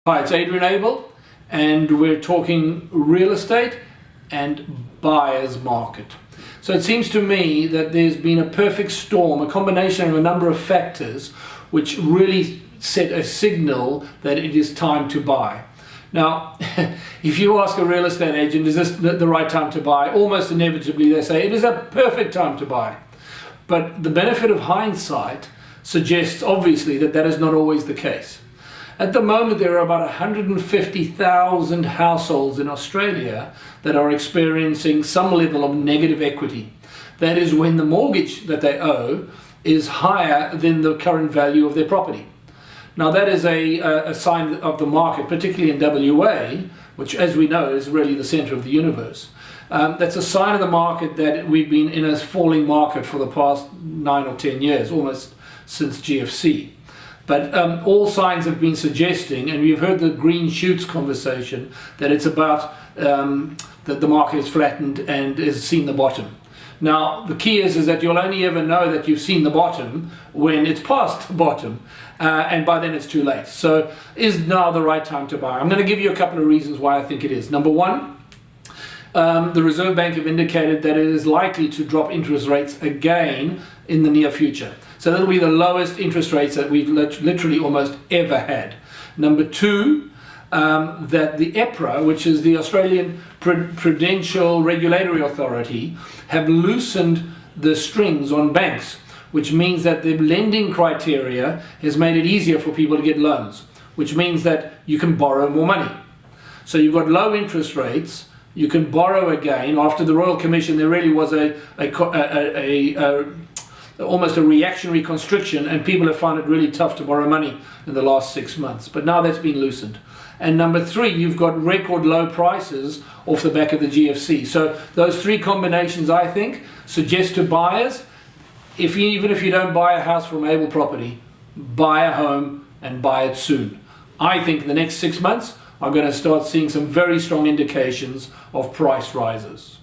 Hi, it's Adrian Abel, and we're talking real estate and buyer's market. So it seems to me that there's been a perfect storm, a combination of a number of factors which really set a signal that it is time to buy. Now, if you ask a real estate agent, is this the right time to buy? Almost inevitably they say it is a perfect time to buy. But the benefit of hindsight suggests obviously that that is not always the case. At the moment, there are about 150,000 households in Australia that are experiencing some level of negative equity. That is when the mortgage that they owe is higher than the current value of their property. Now that is a sign of the market, particularly in WA, which as we know is really the center of the universe. That's a sign of the market that we've been in a falling market for the past 9 or 10 years, almost since GFC. But all signs have been suggesting, and we've heard the green shoots conversation, that it's about that the market is flattened and has seen the bottom. Now, the key is that you'll only ever know that you've seen the bottom when it's past the bottom, and by then it's too late. So is now the right time to buy? I'm going to give you a couple of reasons why I think it is. Number one, the Reserve Bank have indicated that it is likely to drop interest rates again in the near future. So that'll be the lowest interest rates that we've literally almost ever had. Number two, that the EPRA, which is the Australian Prudential Regulatory Authority, have loosened the strings on banks, which means that the lending criteria has made it easier for people to get loans, which means that you can borrow more money. So you've got low interest rates, you can borrow again. After the Royal Commission, there really was almost a reactionary constriction, and people have found it really tough to borrow money in the last 6 months. But now that's been loosened. And number three, you've got record low prices off the back of the GFC. So those three combinations, I think, suggest to buyers, even if you don't buy a house from Abel Property, buy a home and buy it soon. I think the next 6 months are going to start seeing some very strong indications of price rises.